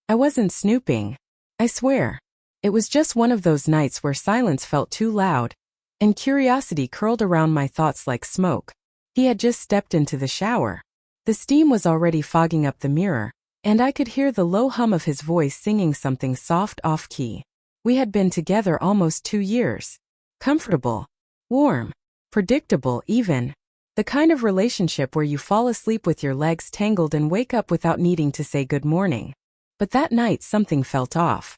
I wasn't snooping. I swear. It was just one of those nights where silence felt too loud, and curiosity curled around my thoughts like smoke. He had just stepped into the shower. The steam was already fogging up the mirror, and I could hear the low hum of his voice singing something soft off-key. We had been together almost 2 years. Comfortable. Warm. Predictable even. The kind of relationship where you fall asleep with your legs tangled and wake up without needing to say good morning. But that night something felt off.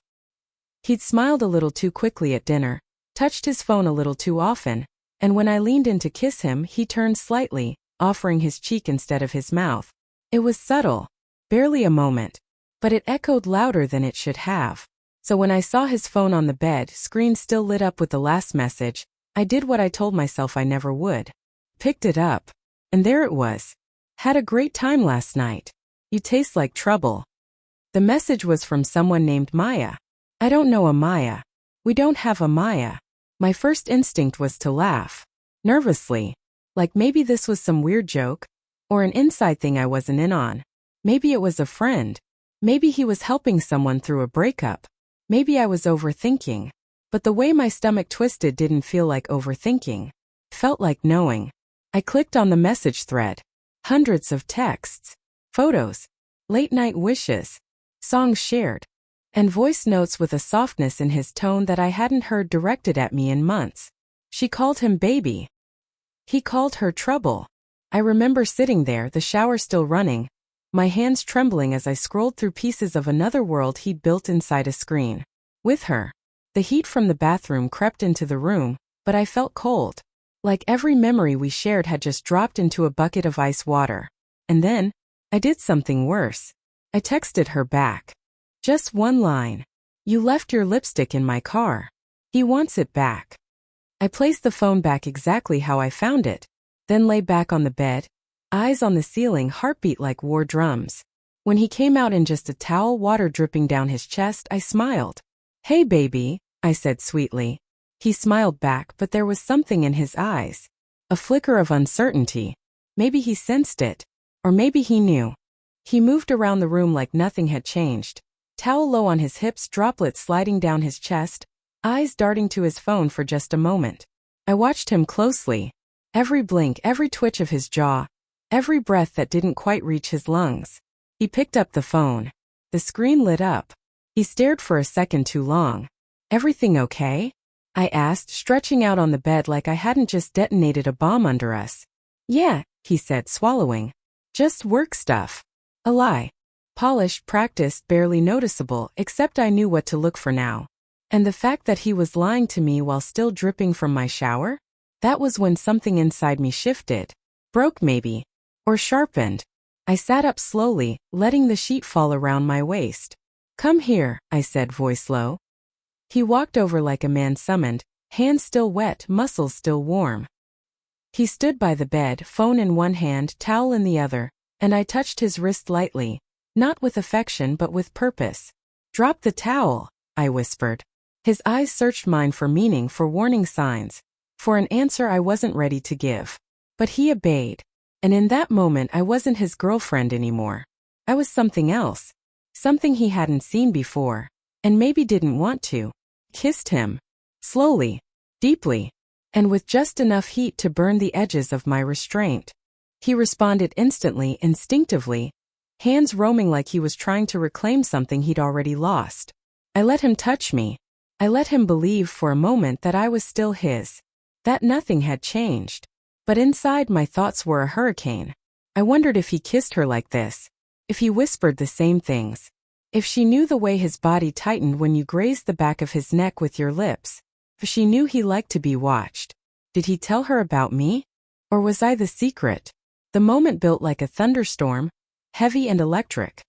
He'd smiled a little too quickly at dinner, touched his phone a little too often, and when I leaned in to kiss him, he turned slightly, offering his cheek instead of his mouth. It was subtle, barely a moment, but it echoed louder than it should have. So when I saw his phone on the bed, screen still lit up with the last message, I did what I told myself I never would. Picked it up. And there it was. Had a great time last night. You taste like trouble. The message was from someone named Maya. I don't know a Maya. We don't have a Maya. My first instinct was to laugh. Nervously. Like maybe this was some weird joke. Or an inside thing I wasn't in on. Maybe it was a friend. Maybe he was helping someone through a breakup. Maybe I was overthinking. But the way my stomach twisted didn't feel like overthinking. Felt like knowing. I clicked on the message thread. Hundreds of texts. Photos. Late-night wishes. Songs shared. And voice notes with a softness in his tone that I hadn't heard directed at me in months. She called him baby. He called her trouble. I remember sitting there, the shower still running, my hands trembling as I scrolled through pieces of another world he'd built inside a screen. With her. The heat from the bathroom crept into the room, but I felt cold. Like every memory we shared had just dropped into a bucket of ice water. And then, I did something worse. I texted her back. Just one line. You left your lipstick in my car. He wants it back. I placed the phone back exactly how I found it, then lay back on the bed, eyes on the ceiling, heartbeat like war drums. When he came out in just a towel, water dripping down his chest, I smiled. Hey baby, I said sweetly. He smiled back, but there was something in his eyes. A flicker of uncertainty. Maybe he sensed it. Or maybe he knew. He moved around the room like nothing had changed. Towel low on his hips, droplets sliding down his chest, eyes darting to his phone for just a moment. I watched him closely. Every blink, every twitch of his jaw, every breath that didn't quite reach his lungs. He picked up the phone. The screen lit up. He stared for a second too long. Everything okay? I asked, stretching out on the bed like I hadn't just detonated a bomb under us. Yeah, he said, swallowing. Just work stuff. A lie. Polished, practiced, barely noticeable, except I knew what to look for now. And the fact that he was lying to me while still dripping from my shower? That was when something inside me shifted. Broke maybe. Or sharpened. I sat up slowly, letting the sheet fall around my waist. Come here, I said, voice low. He walked over like a man summoned, hands still wet, muscles still warm. He stood by the bed, phone in one hand, towel in the other, and I touched his wrist lightly, not with affection but with purpose. Drop the towel, I whispered. His eyes searched mine for meaning, for warning signs, for an answer I wasn't ready to give. But he obeyed. And in that moment I wasn't his girlfriend anymore. I was something else. Something he hadn't seen before, and maybe didn't want to. Kissed him. Slowly. Deeply. And with just enough heat to burn the edges of my restraint. He responded instantly, instinctively, hands roaming like he was trying to reclaim something he'd already lost. I let him touch me. I let him believe for a moment that I was still his. That nothing had changed. But inside my thoughts were a hurricane. I wondered if he kissed her like this. If he whispered the same things. If she knew the way his body tightened when you grazed the back of his neck with your lips. If she knew he liked to be watched. Did he tell her about me? Or was I the secret? The moment built like a thunderstorm, heavy and electric.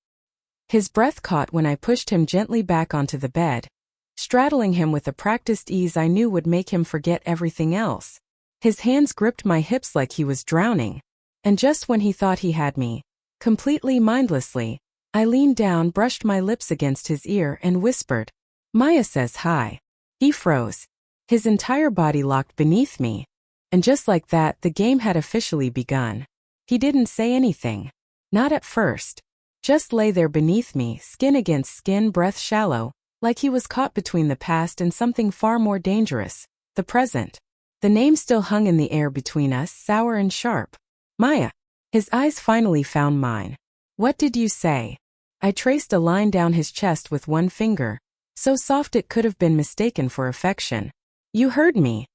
His breath caught when I pushed him gently back onto the bed, straddling him with a practiced ease I knew would make him forget everything else. His hands gripped my hips like he was drowning. And just when he thought he had me, completely mindlessly, I leaned down, brushed my lips against his ear, and whispered, Maya says hi. He froze. His entire body locked beneath me. And just like that, the game had officially begun. He didn't say anything. Not at first. Just lay there beneath me, skin against skin, breath shallow, like he was caught between the past and something far more dangerous, the present. The name still hung in the air between us, sour and sharp. Maya. His eyes finally found mine. What did you say? I traced a line down his chest with one finger, so soft it could have been mistaken for affection. You heard me.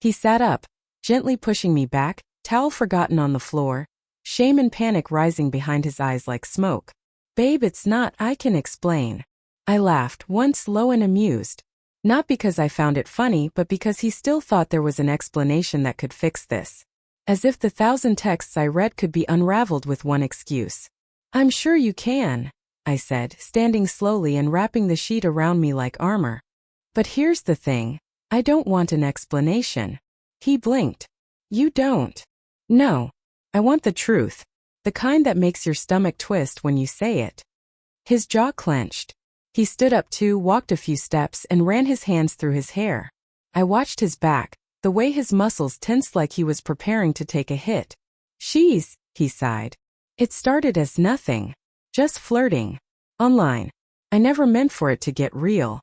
He sat up, gently pushing me back, towel forgotten on the floor, shame and panic rising behind his eyes like smoke. Babe, it's not, I can explain. I laughed, once low and amused. Not because I found it funny, but because he still thought there was an explanation that could fix this. As if the 1,000 texts I read could be unraveled with one excuse. I'm sure you can, I said, standing slowly and wrapping the sheet around me like armor. But here's the thing. I don't want an explanation. He blinked. You don't? No. I want the truth. The kind that makes your stomach twist when you say it. His jaw clenched. He stood up too, walked a few steps, and ran his hands through his hair. I watched his back, the way his muscles tensed like he was preparing to take a hit. She's, he sighed. It started as nothing. Just flirting. Online. I never meant for it to get real.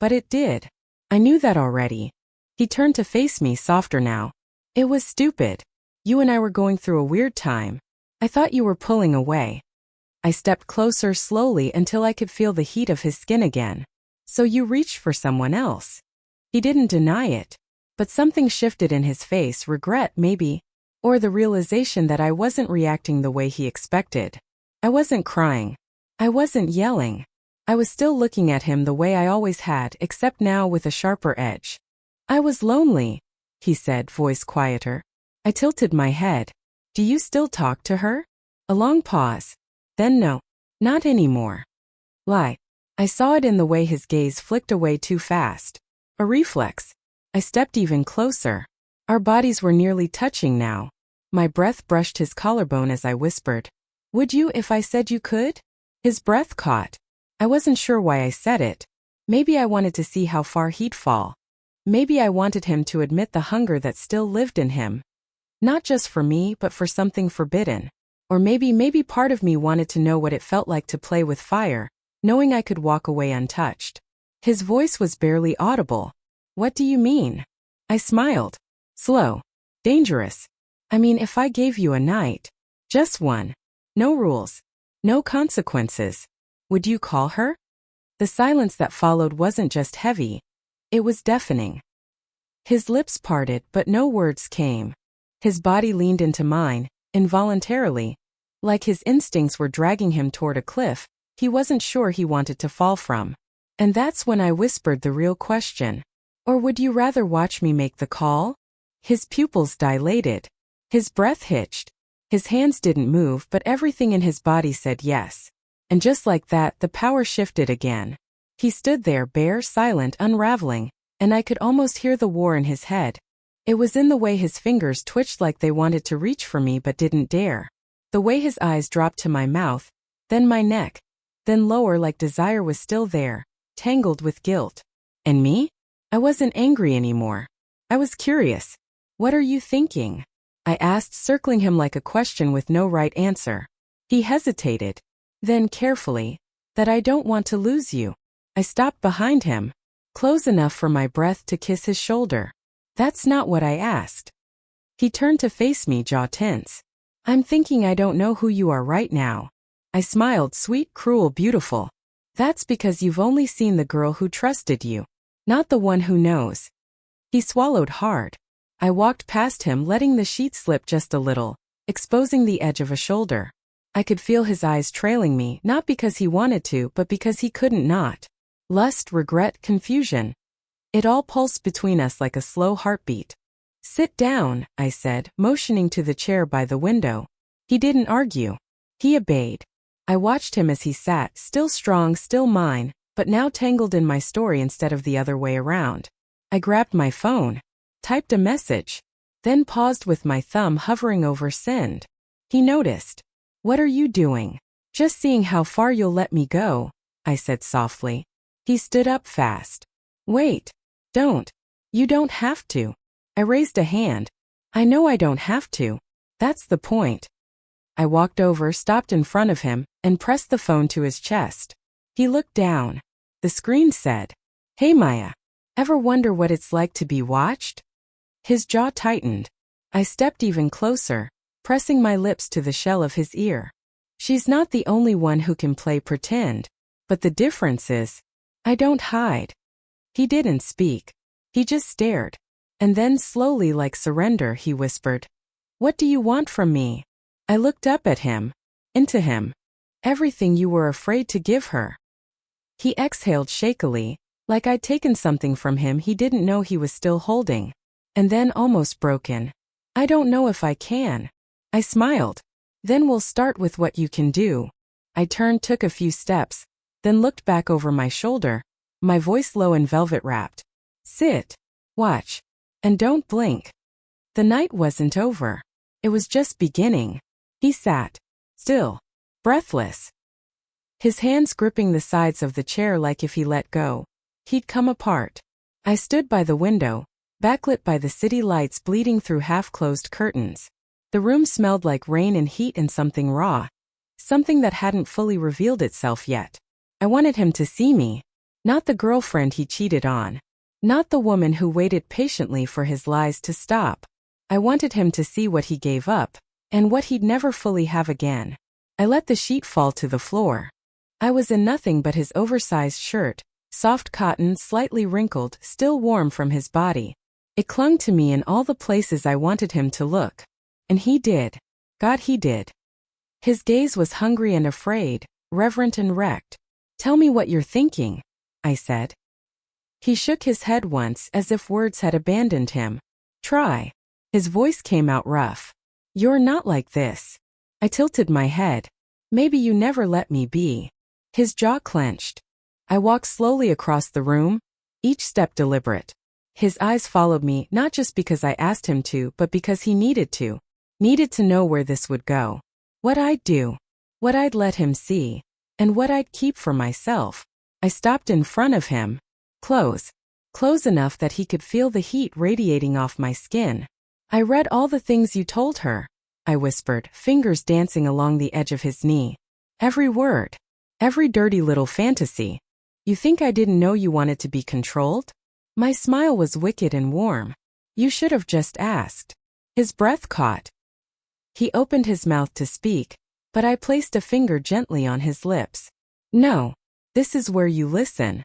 But it did. I knew that already. He turned to face me, softer now. It was stupid. You and I were going through a weird time. I thought you were pulling away. I stepped closer slowly until I could feel the heat of his skin again. So you reached for someone else. He didn't deny it. But something shifted in his face, regret maybe, or the realization that I wasn't reacting the way he expected. I wasn't crying. I wasn't yelling. I was still looking at him the way I always had, except now with a sharper edge. I was lonely, he said, voice quieter. I tilted my head. Do you still talk to her? A long pause. Then no. Not anymore. Lie. I saw it in the way his gaze flicked away too fast. A reflex. I stepped even closer. Our bodies were nearly touching now. My breath brushed his collarbone as I whispered. Would you if I said you could? His breath caught. I wasn't sure why I said it. Maybe I wanted to see how far he'd fall. Maybe I wanted him to admit the hunger that still lived in him. Not just for me, but for something forbidden. Or maybe part of me wanted to know what it felt like to play with fire, knowing I could walk away untouched. His voice was barely audible. What do you mean? I smiled. Slow. Dangerous. I mean, if I gave you a night. Just one. No rules. No consequences. Would you call her? The silence that followed wasn't just heavy. It was deafening. His lips parted, but no words came. His body leaned into mine, involuntarily. Like his instincts were dragging him toward a cliff he wasn't sure he wanted to fall from. And that's when I whispered the real question. Or would you rather watch me make the call? His pupils dilated. His breath hitched. His hands didn't move, but everything in his body said yes. And just like that, the power shifted again. He stood there, bare, silent, unraveling, and I could almost hear the war in his head. It was in the way his fingers twitched like they wanted to reach for me but didn't dare. The way his eyes dropped to my mouth, then my neck, then lower like desire was still there, tangled with guilt. And me? I wasn't angry anymore. I was curious. What are you thinking? I asked, circling him like a question with no right answer. He hesitated. Then carefully, that I don't want to lose you. I stopped behind him, close enough for my breath to kiss his shoulder. That's not what I asked. He turned to face me, jaw tense. I'm thinking I don't know who you are right now. I smiled, sweet, cruel, beautiful. That's because you've only seen the girl who trusted you. Not the one who knows. He swallowed hard. I walked past him, letting the sheet slip just a little, exposing the edge of a shoulder. I could feel his eyes trailing me, not because he wanted to, but because he couldn't not. Lust, regret, confusion. It all pulsed between us like a slow heartbeat. Sit down, I said, motioning to the chair by the window. He didn't argue. He obeyed. I watched him as he sat, still strong, still mine, but now tangled in my story instead of the other way around. I grabbed my phone, typed a message, then paused with my thumb hovering over send. He noticed. What are you doing? Just seeing how far you'll let me go, I said softly. He stood up fast. Wait. Don't. You don't have to. I raised a hand. I know I don't have to. That's the point. I walked over, stopped in front of him, and pressed the phone to his chest. He looked down. The screen said, "Hey Maya, ever wonder what it's like to be watched?" His jaw tightened. I stepped even closer, pressing my lips to the shell of his ear. She's not the only one who can play pretend, but the difference is, I don't hide. He didn't speak. He just stared. And then slowly, like surrender, he whispered, "What do you want from me?" I looked up at him, into him. "Everything you were afraid to give her." He exhaled shakily, like I'd taken something from him he didn't know he was still holding. And then almost broken, "I don't know if I can." I smiled. "Then we'll start with what you can do." I turned, took a few steps, then looked back over my shoulder, my voice low and velvet-wrapped. "Sit. Watch. And don't blink." The night wasn't over. It was just beginning. He sat, still, breathless, his hands gripping the sides of the chair like if he let go, he'd come apart. I stood by the window, backlit by the city lights bleeding through half-closed curtains. The room smelled like rain and heat and something raw, something that hadn't fully revealed itself yet. I wanted him to see me, not the girlfriend he cheated on, not the woman who waited patiently for his lies to stop. I wanted him to see what he gave up, and what he'd never fully have again. I let the sheet fall to the floor. I was in nothing but his oversized shirt, soft cotton, slightly wrinkled, still warm from his body. It clung to me in all the places I wanted him to look. And he did. God, he did. His gaze was hungry and afraid, reverent and wrecked. "Tell me what you're thinking," I said. He shook his head once as if words had abandoned him. "Try." His voice came out rough. "You're not like this." I tilted my head. "Maybe you never let me be." His jaw clenched. I walked slowly across the room, each step deliberate. His eyes followed me not just because I asked him to, but because he needed to know where this would go. What I'd do, what I'd let him see, and what I'd keep for myself. I stopped in front of him. Close enough that he could feel the heat radiating off my skin. "I read all the things you told her," I whispered, fingers dancing along the edge of his knee. "Every word. Every dirty little fantasy. You think I didn't know you wanted to be controlled?" My smile was wicked and warm. "You should have just asked." His breath caught. He opened his mouth to speak, but I placed a finger gently on his lips. "No. This is where you listen."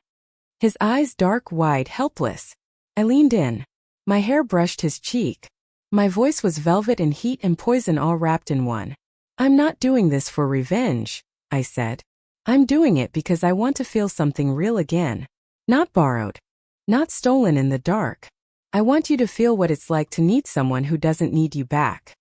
His eyes dark, wide, helpless. I leaned in. My hair brushed his cheek. My voice was velvet and heat and poison all wrapped in one. "I'm not doing this for revenge," I said. "I'm doing it because I want to feel something real again. Not borrowed. Not stolen in the dark. I want you to feel what it's like to need someone who doesn't need you back."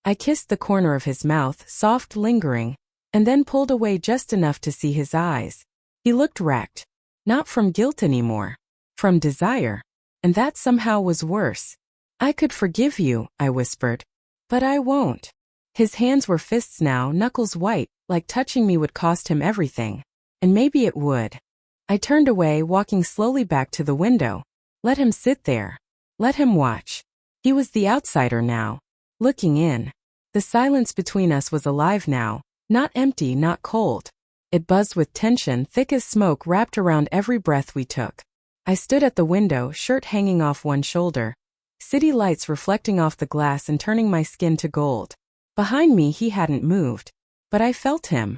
I kissed the corner of his mouth, soft, lingering, and then pulled away just enough to see his eyes. He looked wrecked. Not from guilt anymore. From desire. And that somehow was worse. "I could forgive you," I whispered. "But I won't." His hands were fists now, knuckles white, like touching me would cost him everything. And maybe it would. I turned away, walking slowly back to the window. Let him sit there. Let him watch. He was the outsider now, looking in. The silence between us was alive now, not empty, not cold. It buzzed with tension, thick as smoke wrapped around every breath we took. I stood at the window, shirt hanging off one shoulder, city lights reflecting off the glass and turning my skin to gold. Behind me he hadn't moved, but I felt him.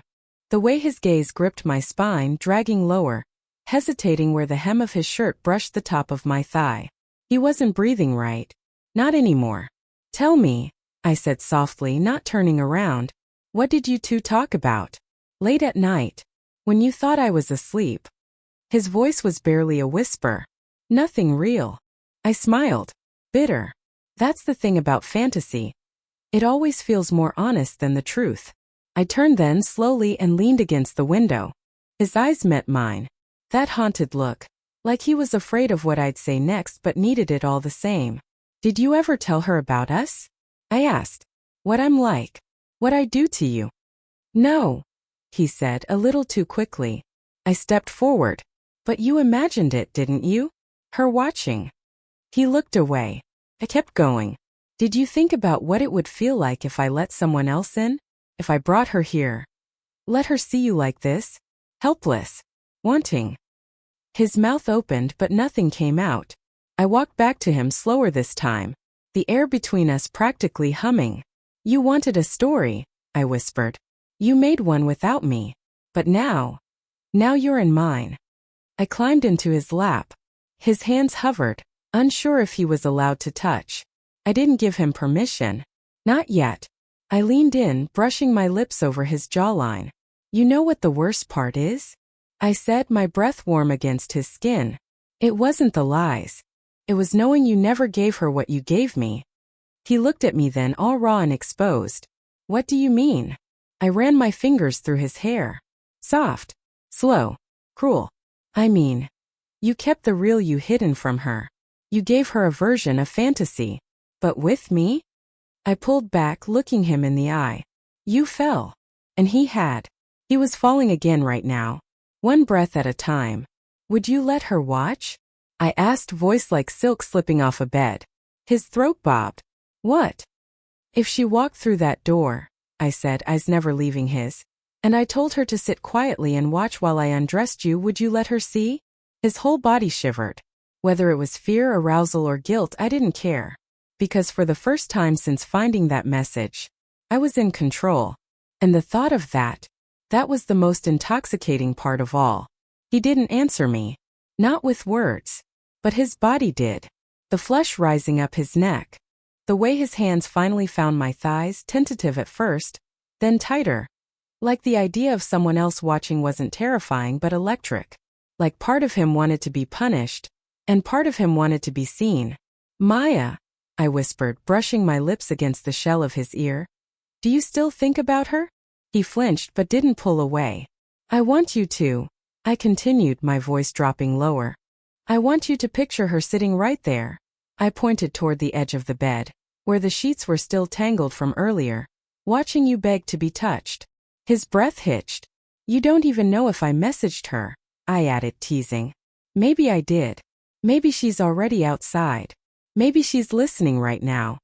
The way his gaze gripped my spine, dragging lower, hesitating where the hem of his shirt brushed the top of my thigh. He wasn't breathing right. Not anymore. "Tell me," I said softly, not turning around. "What did you two talk about? Late at night, when you thought I was asleep?" His voice was barely a whisper. "Nothing real." I smiled. Bitter. That's the thing about fantasy. It always feels more honest than the truth. I turned then slowly and leaned against the window. His eyes met mine. That haunted look. Like he was afraid of what I'd say next but needed it all the same. "Did you ever tell her about us?" I asked. "What I'm like? What I do to you?" "No," he said, a little too quickly. I stepped forward. "But you imagined it, didn't you? Her watching." He looked away. I kept going. "Did you think about what it would feel like if I let someone else in? If I brought her here?" Let her see you like this? Helpless. Wanting. His mouth opened but nothing came out. I walked back to him slower this time, the air between us practically humming. You wanted a story, I whispered. You made one without me. But now you're in mine. I climbed into his lap. His hands hovered, unsure if he was allowed to touch. I didn't give him permission. Not yet. I leaned in, brushing my lips over his jawline. You know what the worst part is? I said, my breath warm against his skin. It wasn't the lies. It was knowing you never gave her what you gave me. He looked at me then, all raw and exposed. What do you mean? I ran my fingers through his hair. Soft. Slow. Cruel. I mean, you kept the real you hidden from her. You gave her a version of fantasy. But with me? I pulled back, looking him in the eye. You fell. And he had. He was falling again right now. One breath at a time. Would you let her watch? I asked, voice like silk slipping off a bed. His throat bobbed. What? If she walked through that door, I said, eyes never leaving his. And I told her to sit quietly and watch while I undressed you, would you let her see? His whole body shivered. Whether it was fear, arousal, or guilt, I didn't care. Because for the first time since finding that message, I was in control. And the thought of that was the most intoxicating part of all. He didn't answer me. Not with words. But his body did. The flush rising up his neck. The way his hands finally found my thighs, tentative at first, then tighter. Like the idea of someone else watching wasn't terrifying but electric. Like part of him wanted to be punished, and part of him wanted to be seen. Maya, I whispered, brushing my lips against the shell of his ear. Do you still think about her? He flinched but didn't pull away. I want you to, I continued, my voice dropping lower. I want you to picture her sitting right there. I pointed toward the edge of the bed, where the sheets were still tangled from earlier, watching you beg to be touched. His breath hitched. You don't even know if I messaged her, I added, teasing. Maybe I did. Maybe she's already outside. Maybe she's listening right now.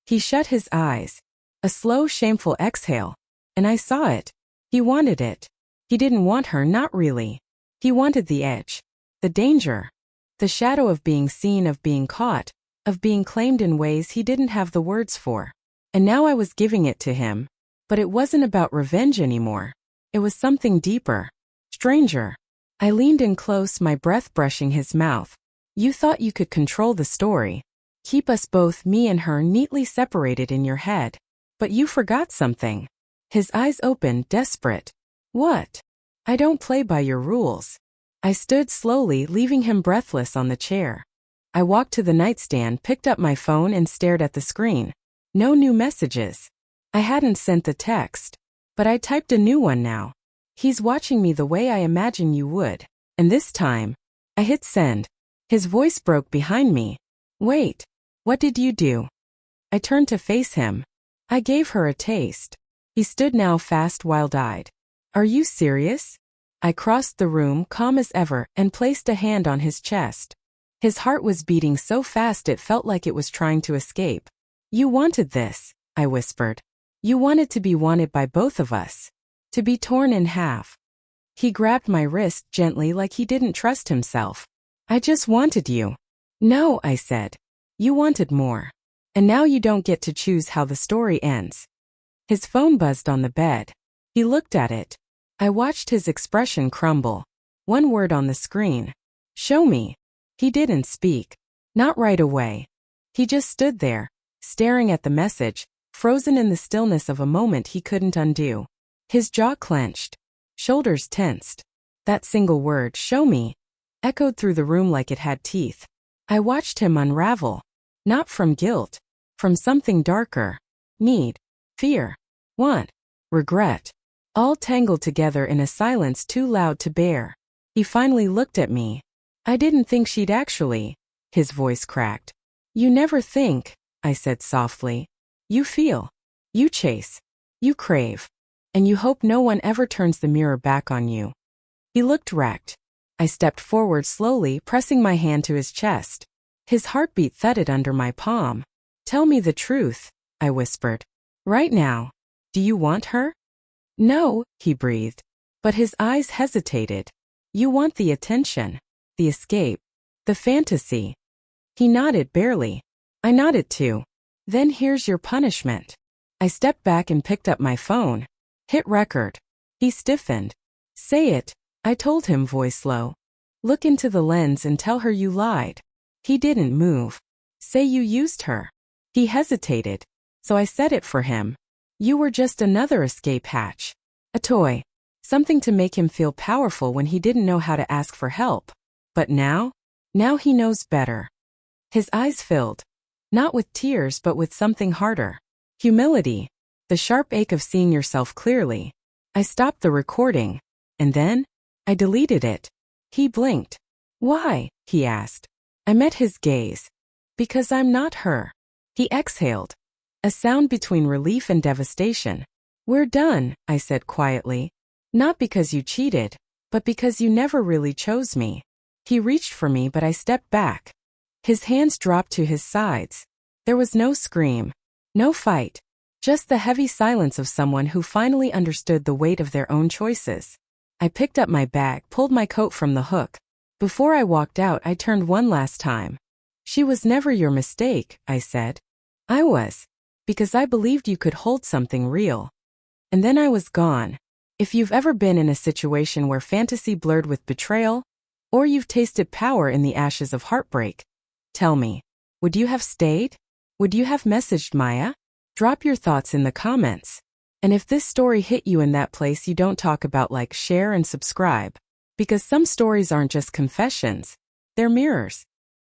He shut his eyes. A slow, shameful exhale. And I saw it. He wanted it. He didn't want her, not really. He wanted the edge. The danger. The shadow of being seen, of being caught, of being claimed in ways he didn't have the words for. And now I was giving it to him. But it wasn't about revenge anymore. It was something deeper. Stranger. I leaned in close, my breath brushing his mouth. You thought you could control the story. Keep us both, me and her, neatly separated in your head. But you forgot something. His eyes opened, desperate. What? I don't play by your rules. I stood slowly, leaving him breathless on the chair. I walked to the nightstand, picked up my phone and stared at the screen. No new messages. I hadn't sent the text. But I typed a new one now. He's watching me the way I imagine you would. And this time, I hit send. His voice broke behind me. Wait. What did you do? I turned to face him. I gave her a taste. He stood now, fast, wild-eyed. Are you serious? I crossed the room, calm as ever, and placed a hand on his chest. His heart was beating so fast it felt like it was trying to escape. You wanted this, I whispered. You wanted to be wanted by both of us. To be torn in half. He grabbed my wrist gently, like he didn't trust himself. I just wanted you. No, I said. You wanted more. And now you don't get to choose how the story ends. His phone buzzed on the bed. He looked at it. I watched his expression crumble. One word on the screen. Show me. He didn't speak. Not right away. He just stood there, staring at the message, frozen in the stillness of a moment he couldn't undo. His jaw clenched. Shoulders tensed. That single word, show me, echoed through the room like it had teeth. I watched him unravel. Not from guilt. From something darker. Need. Fear. Want. Regret. All tangled together in a silence too loud to bear. He finally looked at me. I didn't think she'd actually. His voice cracked. You never think, I said softly. You feel. You chase. You crave. And you hope no one ever turns the mirror back on you. He looked wrecked. I stepped forward slowly, pressing my hand to his chest. His heartbeat thudded under my palm. Tell me the truth, I whispered. Right now. Do you want her? No, he breathed. But his eyes hesitated. You want the attention, the escape, the fantasy. He nodded barely. I nodded too. Then here's your punishment. I stepped back and picked up my phone. Hit record. He stiffened. Say it, I told him, voice low. Look into the lens and tell her you lied. He didn't move. Say you used her. He hesitated. So I said it for him. You were just another escape hatch. A toy. Something to make him feel powerful when he didn't know how to ask for help. But now he knows better. His eyes filled. Not with tears but with something harder. Humility. The sharp ache of seeing yourself clearly. I stopped the recording. And then I deleted it. He blinked. Why? He asked. I met his gaze. Because I'm not her. He exhaled. A sound between relief and devastation. We're done, I said quietly. Not because you cheated, but because you never really chose me. He reached for me but I stepped back. His hands dropped to his sides. There was no scream. No fight. Just the heavy silence of someone who finally understood the weight of their own choices. I picked up my bag, pulled my coat from the hook. Before I walked out, I turned one last time. She was never your mistake, I said. I was. Because I believed you could hold something real. And then I was gone. If you've ever been in a situation where fantasy blurred with betrayal, or you've tasted power in the ashes of heartbreak, tell me, would you have stayed? Would you have messaged Maya? Drop your thoughts in the comments. And if this story hit you in that place you don't talk about, like, share and subscribe. Because some stories aren't just confessions, they're mirrors.